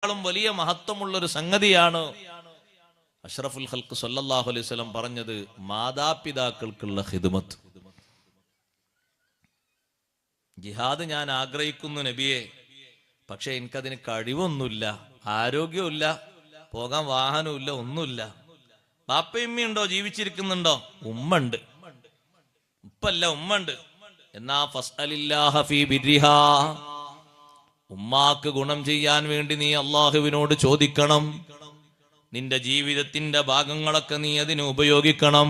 വലിയ മഹത്വമുള്ളൊരു സംഗതിയാണ്. അഷ്റഫുൽ ഖൽഖ് സല്ലല്ലാഹു അലൈഹി വസല്ലം പറഞ്ഞത് മാതാപിതാക്കൾക്കുള്ള ഖിദ്മത്ത്. ജിഹാദ് ഞാൻ ആഗ്രഹിക്കുന്നു നബിയെ, പക്ഷെ എനിക്കതിന് കഴിവൊന്നുമില്ല, ആരോഗ്യമില്ല, പോകാൻ വാഹനമില്ല, ഒന്നുമില്ല. ബാപ്പയമ്മയുണ്ടോ? ജീവിച്ചിരിക്കുന്നുണ്ടോ? ഉമ്മ ഉണ്ട്. ഉപ്പല്ല, ഉമ്മ ഉണ്ട്. എന്നാ ഫസ്അലില്ലാഹ ഫീ ബിർരിഹാ, ഉമ്മാക്ക് ഗുണം ചെയ്യാൻ വേണ്ടി നീ അള്ളാഹുവിനോട് ചോദിക്കണം. നിന്റെ ജീവിതത്തിന്റെ ഭാഗങ്ങളൊക്കെ നീ അതിന് ഉപയോഗിക്കണം.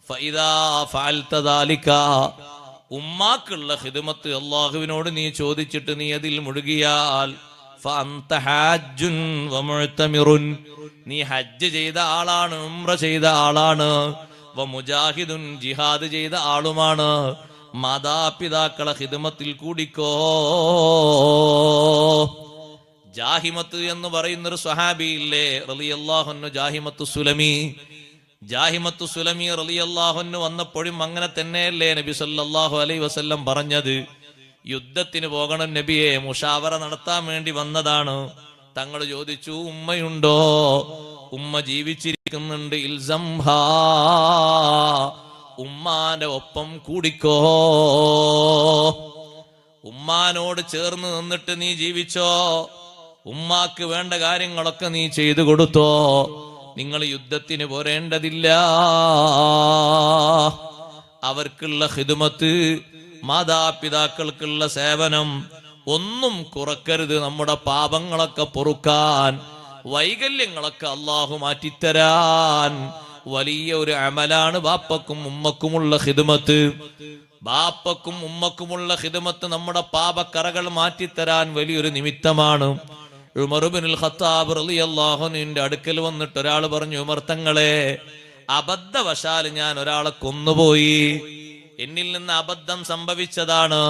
ഫഇദാ ഫഅൽത ദാലിക, ഉമ്മാക്കുള്ള ഖിദ്മത്ത് അള്ളാഹുവിനോട് നീ ചോദിച്ചിട്ട് നീ അതിൽ മുഴുകിയാൽ ഫഅൻത ഹാജ്ജുൻ വമുഅ്തമിറുൻ, നീ ഹജ്ജ് ചെയ്ത ആളാണ്, ഉംറ ചെയ്ത ആളാണ്, വമുജാഹിദുൻ, ജിഹാദ് ചെയ്ത ആളുമാണ്. മാതാപിതാക്കളെ ഖിദ്മത്തിൽ കൂടിക്കോ. ജാഹിമത്ത് എന്ന് പറയുന്നൊരു സ്വഹാബിയില്ലേ റളിയല്ലാഹു അൻഹു, ജാഹിമത്തു സുലമി. ജാഹിമത്തു സുലമി റളിയല്ലാഹു അൻഹു വന്നപ്പോഴും അങ്ങനെ തന്നെയല്ലേ നബി സല്ലല്ലാഹു അലൈഹി വസല്ലം പറഞ്ഞത്? യുദ്ധത്തിന് പോകണം നബിയെ, മുഷാവറ നടത്താൻ വേണ്ടി വന്നതാണ്. തങ്ങൾ ചോദിച്ചു, ഉമ്മയുണ്ടോ? ഉമ്മ ജീവിച്ചിരിക്കുന്നുണ്ട്. ഇൽസംഹാ, ഉമ്മാന്റെ ഒപ്പം കൂടിക്കോ. ഉമ്മാനോട് ചേർന്ന് നിന്നിട്ട് നീ ജീവിച്ചോ. ഉമ്മാക്ക് വേണ്ട കാര്യങ്ങളൊക്കെ നീ ചെയ്തു കൊടുത്തോ. നിങ്ങൾ യുദ്ധത്തിന് പോരേണ്ടതില്ല. അവർക്കുള്ള ഖിദ്മത്ത്, മാതാപിതാക്കൾക്കുള്ള സേവനം ഒന്നും കുറക്കരുത്. നമ്മുടെ പാപങ്ങളൊക്കെ പൊറുക്കാൻ, വൈകല്യങ്ങളൊക്കെ അള്ളാഹു മാറ്റിത്തരാൻ വലിയ ഒരു അമലാണ് ബാപ്പക്കും ഉമ്മക്കുമുള്ള ഖിദ്മത്ത്. ബാപ്പക്കും ഉമ്മക്കുമുള്ള ഖിദ്മത്ത് നമ്മുടെ പാപക്കറകൾ മാറ്റിത്തരാൻ വലിയൊരു നിമിത്തമാണ്. ഉമർ ഇബ്നുൽ ഖത്താബ് റളിയല്ലാഹു അൻഹുവിന്റെ അടുക്കൽ വന്നിട്ട് ഒരാൾ പറഞ്ഞു, ഉമർ തങ്ങളെ, അബദ്ധവശാൽ ഞാൻ ഒരാളെ കൊന്നുപോയി, എന്നിൽ നിന്ന് അബദ്ധം സംഭവിച്ചതാണ്,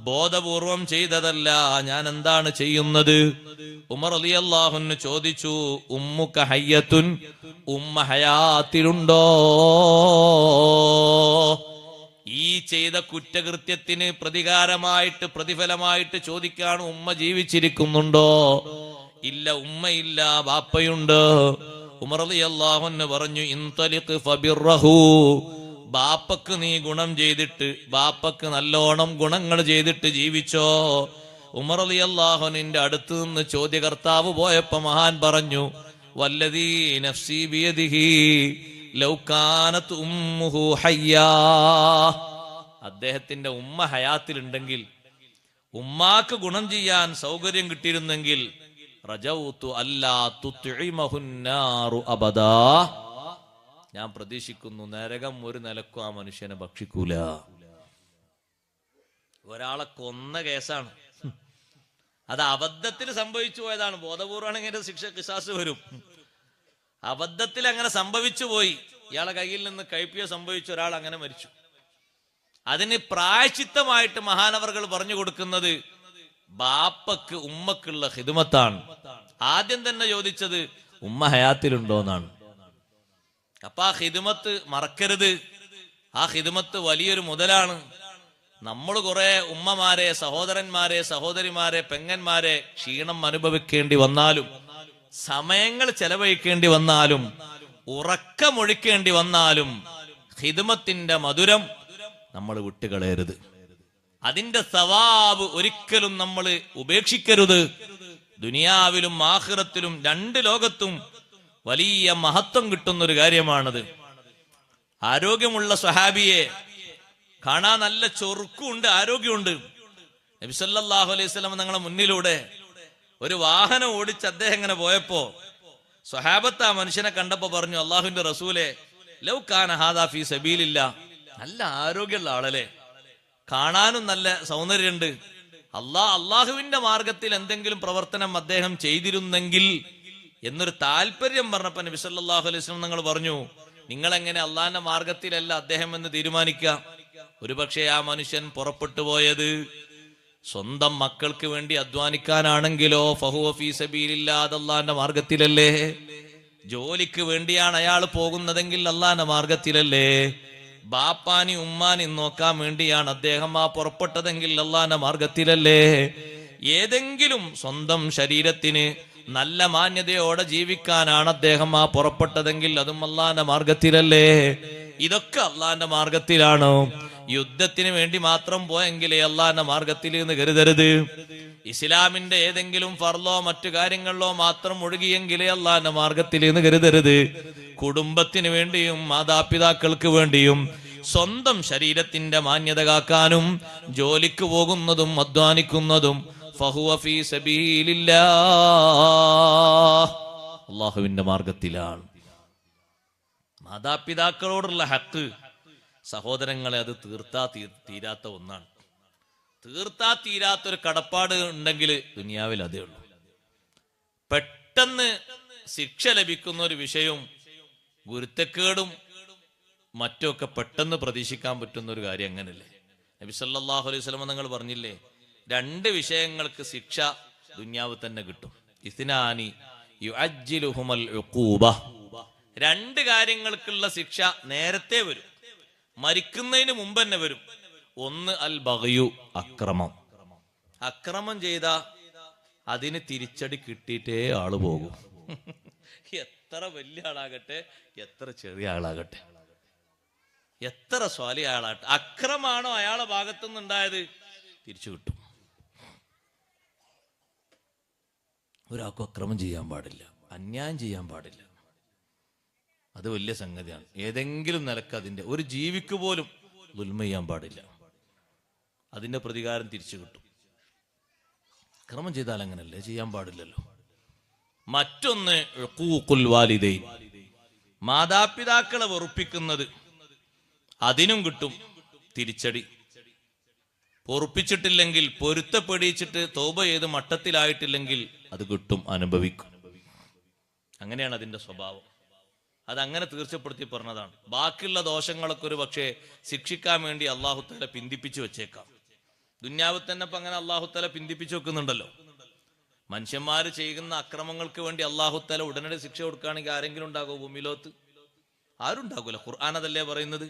ബോധപൂർവം ചെയ്തതല്ല, ഞാൻ എന്താണ് ചെയ്യുന്നത്? ഉമർ റളിയല്ലാഹു അൻഹു ചോദിച്ചു, ഉമ്മുക ഹയ്യത്തുൻ, ഉമ്മ ഹയാത്തിലുണ്ടോ? ഈ ചെയ്ത കുറ്റകൃത്യത്തിന് പ്രതികാരമായിട്ട്, പ്രതിഫലമായിട്ട് ചോദിക്കാണ്, ഉമ്മ ജീവിച്ചിരിക്കുന്നുണ്ടോ? ഇല്ല, ഉമ്മയില്ല, ബാപ്പയുണ്ട്. ഉമർ റളിയല്ലാഹു അൻഹു പറഞ്ഞു, ഇൻതലിഖ് ഫബിർറഹു, ബാപ്പക്ക് നീ ഗുണം ചെയ്തിട്ട്, ബാപ്പക്ക് നല്ലോണം ഗുണങ്ങൾ ചെയ്തിട്ട് ജീവിച്ചോ. ഉമർ റളിയല്ലാഹു അൻഹുവിന്റെ അടുത്ത് നിന്ന് ചോദ്യകർത്താവ് പോയപ്പോ മഹാൻ പറഞ്ഞു, വല്ലദീ നഫ്സി ബിയദിഹി ലൗ കാനത് ഉമ്മുഹു ഹയ്യാ, അദ്ദേഹത്തിന്റെ ഉമ്മ ഹയാത്തിലുണ്ടെങ്കിൽ, ഉമ്മാക്ക് ഗുണം ചെയ്യാൻ സൗകര്യം കിട്ടിയിരുന്നെങ്കിൽ, റജൗതു അല്ലാ തുത്ഇമഹുന്നാറു അബദാ, ഞാൻ പ്രതീക്ഷിക്കുന്നു നരകം ഒരു നിലക്കും ആ മനുഷ്യനെ ഭക്ഷിക്കൂല. ഒരാളെ കൊന്ന കേസാണ്, അത് അബദ്ധത്തിൽ സംഭവിച്ചു പോയതാണ്. ബോധപൂർവ്വമാണെങ്കിൽ ശിക്ഷ ഖിസാസ് വരും. അബദ്ധത്തിൽ അങ്ങനെ സംഭവിച്ചു പോയി, ഇയാളെ കയ്യിൽ നിന്ന് കൈപ്പിയ സംഭവിച്ചു, ഒരാൾ അങ്ങനെ മരിച്ചു. അതിന് പ്രായശ്ചിത്തമായിട്ട് മഹാനവറുകൾ പറഞ്ഞു കൊടുക്കുന്നത് ബാപ്പക്ക് ഉമ്മക്കുള്ള ഖിദ്മത്താണ്. ആദ്യം തന്നെ ചോദിച്ചത് ഉമ്മ ഹയാത്തിലുണ്ടോന്നാണ്. അപ്പൊ ആ ഖിദ്മത്ത് മറക്കരുത്. ആ ഖിദ്മത്ത് വലിയൊരു മുതലാണ്. നമ്മൾ കുറെ ഉമ്മമാരെ, സഹോദരന്മാരെ, സഹോദരിമാരെ, പെങ്ങന്മാരെ ക്ഷീണം അനുഭവിക്കേണ്ടി വന്നാലും, സമയങ്ങൾ ചെലവഴിക്കേണ്ടി വന്നാലും, ഉറക്കമൊഴിക്കേണ്ടി വന്നാലും, ഖിദ്മത്തിന്റെ മധുരം നമ്മൾ വിട്ടുകളയരുത്. അതിന്റെ സവാബ് ഒരിക്കലും നമ്മൾ ഉപേക്ഷിക്കരുത്. ദുനിയാവിലും ആഖിറത്തിലും, രണ്ട് ലോകത്തും വലിയ മഹത്വം കിട്ടുന്ന ഒരു കാര്യമാണത്. ആരോഗ്യമുള്ള സ്വഹാബിയെ കാണാൻ നല്ല ചൊറുക്കുണ്ട്, ആരോഗ്യമുണ്ട്. നബി സല്ലല്ലാഹു അലൈഹി വസല്ലം തങ്ങളുടെ മുന്നിലൂടെ ഒരു വാഹനം ഓടിച്ച് അദ്ദേഹം ഇങ്ങനെ പോയപ്പോ സ്വഹാബത്ത് ആ മനുഷ്യനെ കണ്ടപ്പോ പറഞ്ഞു, അള്ളാഹുവിന്റെ റസൂലെ, ലൗ കാന ഹാദാ ഫീ സബീലില്ലാ, നല്ല ആരോഗ്യമുള്ള ആളല്ലേ, കാണാനും നല്ല സൗന്ദര്യമുണ്ട്, അള്ളാഹുവിന്റെ മാർഗത്തിൽ എന്തെങ്കിലും പ്രവർത്തനം അദ്ദേഹം ചെയ്തിരുന്നെങ്കിൽ എന്നൊരു താല്പര്യം പറഞ്ഞപ്പോ നബി സല്ലല്ലാഹു അലൈഹി വസല്ലം തങ്ങൾ പറഞ്ഞു, നിങ്ങൾ എങ്ങനെ അള്ളാഹിന്റെ മാർഗത്തിലല്ല അദ്ദേഹം എന്ന് തീരുമാനിക്കുക? ഒരുപക്ഷെ ആ മനുഷ്യൻ പുറപ്പെട്ടു പോയത് സ്വന്തം മക്കൾക്ക് വേണ്ടി അധ്വാനിക്കാനാണെങ്കിലോ ഫഹുവ ഫീ സബീലില്ലാഹ്, അല്ലാഹുവിന്റെ മാർഗത്തിലല്ലേ. ജോലിക്ക് വേണ്ടിയാണ് അയാൾ പോകുന്നതെങ്കിൽ അല്ലാഹുവിന്റെ മാർഗത്തിലല്ലേ. ബാപ്പാനി ഉമ്മാനി നോക്കാൻ വേണ്ടിയാണ് അദ്ദേഹം ആ പുറപ്പെട്ടതെങ്കിൽ അല്ലാഹുവിന്റെ മാർഗത്തിലല്ലേ. ഏതെങ്കിലും സ്വന്തം ശരീരത്തിന് നല്ല മാന്യതയോടെ ജീവിക്കാനാണ് അദ്ദേഹം ആ പുറപ്പെട്ടതെങ്കിൽ അതും അള്ളാന്റെ മാർഗത്തിലല്ലേ? ഇതൊക്കെ അള്ളാന്റെ മാർഗത്തിലാണ്. യുദ്ധത്തിന് വേണ്ടി മാത്രം പോയെങ്കിലേ അള്ളാന്റെ മാർഗത്തിൽ എന്ന് കരുതരുത്. ഇസ്ലാമിന്റെ ഏതെങ്കിലും ഫർളോ മറ്റു കാര്യങ്ങളിലോ മാത്രം ഒഴുകിയെങ്കിലേ അള്ളാന്റെ മാർഗത്തിൽ എന്ന് കരുതരുത്. കുടുംബത്തിന് വേണ്ടിയും മാതാപിതാക്കൾക്ക് വേണ്ടിയും സ്വന്തം ശരീരത്തിന്റെ മാന്യത കാക്കാനും ജോലിക്ക് പോകുന്നതും അധ്വാനിക്കുന്നതും ഫഹുവ ഫീ സബീലില്ലാഹ്, അള്ളാഹുവിന്റെ മാർഗത്തിലാണ്. മാതാപിതാക്കളോടുള്ള ഹക്ക് സഹോദരങ്ങളെ, അത് തീരാത്ത ഒന്നാണ്. തീരാത്തൊരു കടപ്പാട് ഉണ്ടെങ്കിൽ ദുനിയാവിൽ അതേ ഉള്ളൂ. പെട്ടെന്ന് ശിക്ഷ ലഭിക്കുന്ന ഒരു വിഷയവും ഗുരുത്തക്കേടും മറ്റൊക്കെ പെട്ടെന്ന് പ്രതീക്ഷിക്കാൻ പറ്റുന്ന ഒരു കാര്യം അങ്ങനല്ലേ? നബി സല്ലല്ലാഹു അലൈഹി വസല്ലം നിങ്ങൾ പറഞ്ഞില്ലേ, 2 വിഷയങ്ങൾക്ക് ശിക്ഷ ദുനിയാവ് തന്നെ കിട്ടും. ഇസ്നാനി യുഅജ്ജിലുഹുൽ ഉഖൂബ, 2 കാര്യങ്ങൾക്കുള്ള ശിക്ഷ നേരത്തെ വരും, മരിക്കുന്നതിന് മുമ്പ് തന്നെ വരും. ഒന്ന് അൽ ബഗ്യു, അക്രമം. അക്രമം ചെയ്ത അതിന് തിരിച്ചടി കിട്ടിയിട്ടേ ആള് പോകും. എത്ര വലിയ ആളാകട്ടെ, എത്ര ചെറിയ ആളാകട്ടെ, എത്ര സ്വാലിഹ ആളാകട്ടെ, അക്രമാണോ അയാളെ ഭാഗത്തുനിന്നുണ്ടായത് തിരിച്ചു കിട്ടും. ഒരാൾക്കും അക്രമം ചെയ്യാൻ പാടില്ല, അന്യായം ചെയ്യാൻ പാടില്ല. അത് വലിയ സംഗതിയാണ്. ഏതെങ്കിലും നിലക്ക് അതിന്റെ ഒരു ജീവിക്ക് പോലും ദുൽമ ചെയ്യാൻ പാടില്ല. അതിന്റെ പ്രതികാരം തിരിച്ചു കിട്ടും. അക്രമം ചെയ്താൽ അങ്ങനല്ലേ, ചെയ്യാൻ പാടില്ലല്ലോ. മറ്റൊന്ന് ഉഖൂഖുൽ വാലിദൈൻ, മാതാപിതാക്കളെ വെറുപ്പിക്കുന്നത്, അതിനും കിട്ടും തിരിച്ചടി. പൊറുപ്പിച്ചിട്ടില്ലെങ്കിൽ, പൊരുത്തപ്പെടിച്ചിട്ട് തൗബ ചെയ്ത് മട്ടത്തിലായിട്ടില്ലെങ്കിൽ അത് കിട്ടും, അനുഭവിക്കും. അങ്ങനെയാണ് അതിന്റെ സ്വഭാവം. അതങ്ങനെ തീർച്ചപ്പെടുത്തി പറഞ്ഞതാണ്. ബാക്കിയുള്ള ദോഷങ്ങളൊക്കെ ഒരു പക്ഷേ ശിക്ഷിക്കാൻ വേണ്ടി അള്ളാഹു തആല പിന്തിപ്പിച്ചു വെച്ചേക്കാം. ദുന്യാവിൽ തന്നെ ഇപ്പൊ അങ്ങനെ അള്ളാഹു തആല പിന്തിപ്പിച്ചു വെക്കുന്നുണ്ടല്ലോ. മനുഷ്യന്മാര് ചെയ്യുന്ന അക്രമങ്ങൾക്ക് വേണ്ടി അള്ളാഹു തആല ഉടനടി ശിക്ഷ കൊടുക്കുകയാണെങ്കിൽ ആരെങ്കിലും ഉണ്ടാകുമോ ഭൂമിലോത്ത്? ആരും ഉണ്ടാകൂല. ഖുർആൻ അതല്ലേ പറയുന്നത്,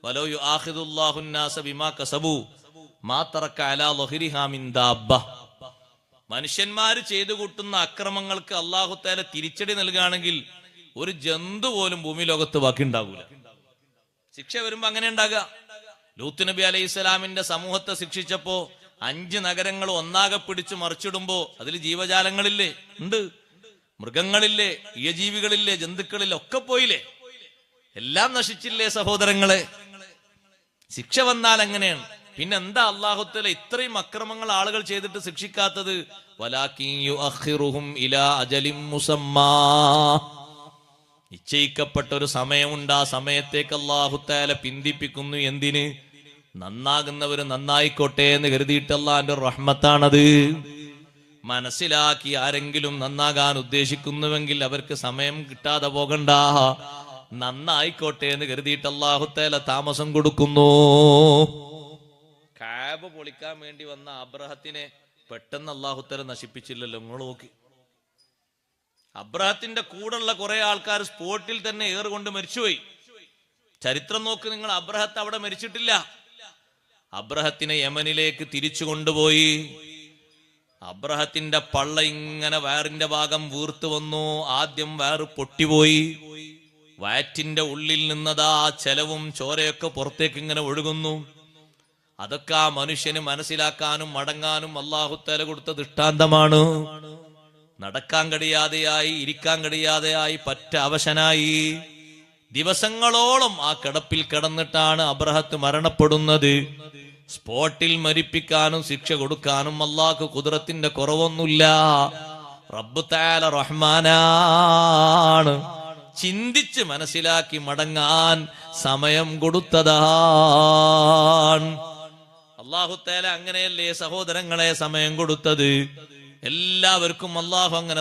വലൗ യുആഖിദുല്ലാഹു الناس ബിമാ കസബു മാ തറക അലാ ളഹ്രിഹാ മിൻ ദാബ്ബ. മനുഷ്യന്മാര് ചെയ്തു കൂട്ടുന്ന അക്രമങ്ങൾക്ക് അള്ളാഹു തആല തിരിച്ചടി നൽകുകയാണെങ്കിൽ ഒരു ജന്തു പോലും ഭൂമി ലോകത്ത് ബാക്കി ഉണ്ടാകൂല. ശിക്ഷ വരുമ്പോ അങ്ങനെ ഉണ്ടാകുക. ലൂത്ത് നബി അലൈഹിസ്സലാമിന്റെ സമൂഹത്തെ ശിക്ഷിച്ചപ്പോ 5 നഗരങ്ങൾ ഒന്നാകെ പിടിച്ച് മറിച്ചിടുമ്പോ അതിൽ ജീവജാലങ്ങളില്ലേ, ഉണ്ട്, മൃഗങ്ങളില്ലേ, ഇഴജീവികളില്ലേ, ജന്തുക്കളില്ലേ, ഒക്കെ പോയില്ലേ, എല്ലാം നശിച്ചില്ലേ സഹോദരങ്ങളെ? ശിക്ഷ വന്നാൽ എങ്ങനെയാണ്? പിന്നെന്താ അല്ലാഹു തആല ഇത്രയും അക്രമങ്ങൾ ആളുകൾ ചെയ്തിട്ട് ശിക്ഷിക്കാത്തത്? വലാകിൻ യുഅഖിറുഹും ഇലാ അജലിൻ മുസമ്മാ, നിശ്ചയിക്കപ്പെട്ട ഒരു സമയമുണ്ട്. ആ സമയത്തേക്ക് അല്ലാഹു തആല പിന്തിപ്പിക്കുന്നു. എന്തിന്? നന്നാകുന്നവര് നന്നായിക്കോട്ടെ എന്ന് കരുതിയിട്ട്. അല്ലാഹുവിന്റെ റഹ്മത്താണത്. മനസ്സിലാക്കി ആരെങ്കിലും നന്നാകാൻ ഉദ്ദേശിക്കുന്നുവെങ്കിൽ അവർക്ക് സമയം കിട്ടാതെ പോകണ്ട, നന്നായിക്കോട്ടെ എന്ന് കരുതിയിട്ട് അല്ലാഹു തആല താമസം കൊടുക്കുന്നു. കഅബ പൊളിക്കാൻ വേണ്ടി വന്ന അബ്രഹത്തിനെ പെട്ടെന്ന് അല്ലാഹു തആല നശിപ്പിച്ചില്ലല്ലോ. നിങ്ങൾ നോക്കി, അബ്രഹത്തിന്റെ കൂടെയുള്ള കുറെ ആൾക്കാർ സ്പോട്ടിൽ തന്നെ ഏറുകൊണ്ട് മരിച്ചുപോയി. ചരിത്രം നോക്ക് നിങ്ങൾ, അബ്രഹത്ത് അവിടെ മരിച്ചിട്ടില്ല. അബ്രഹത്തിനെ യമനിലേക്ക് തിരിച്ചു കൊണ്ടുപോയി. അബ്രഹത്തിന്റെ പള്ള ഇങ്ങനെ വയറിന്റെ ഭാഗം വീർത്തു വന്നു. ആദ്യം വയറ് പൊട്ടിപ്പോയി. വയറ്റിന്റെ ഉള്ളിൽ നിന്നതാ ചെലവും ചോരയൊക്കെ പുറത്തേക്ക് ഇങ്ങനെ ഒഴുകുന്നു. അതൊക്കെ ആ മനുഷ്യന് മനസ്സിലാക്കാനും മടങ്ങാനും അല്ലാഹു തആല കൊടുത്ത ദൃഷ്ടാന്തമാണ്. നടക്കാൻ കഴിയാതെയായി, ഇരിക്കാൻ കഴിയാതെയായി, പറ്റ അവശനായി. ദിവസങ്ങളോളം ആ കിടപ്പിൽ കിടന്നിട്ടാണ് അബ്രഹത്ത് മരണപ്പെടുന്നത്. സ്പോട്ടിൽ മരിപ്പിക്കാനും ശിക്ഷ കൊടുക്കാനും അല്ലാഹു ഖുദ്റത്തിന്റെ കുറവൊന്നുമില്ല. റബ്ബ് തആല റഹ്മാനാണ്. ചിന്തിച്ച് മനസ്സിലാക്കി മടങ്ങാൻ സമയം കൊടുത്തതാണ് അല്ലാഹു തആല. അങ്ങനെയല്ലേ സഹോദരങ്ങളെ സമയം കൊടുത്തത്? എല്ലാവർക്കും അല്ലാഹു അങ്ങനെ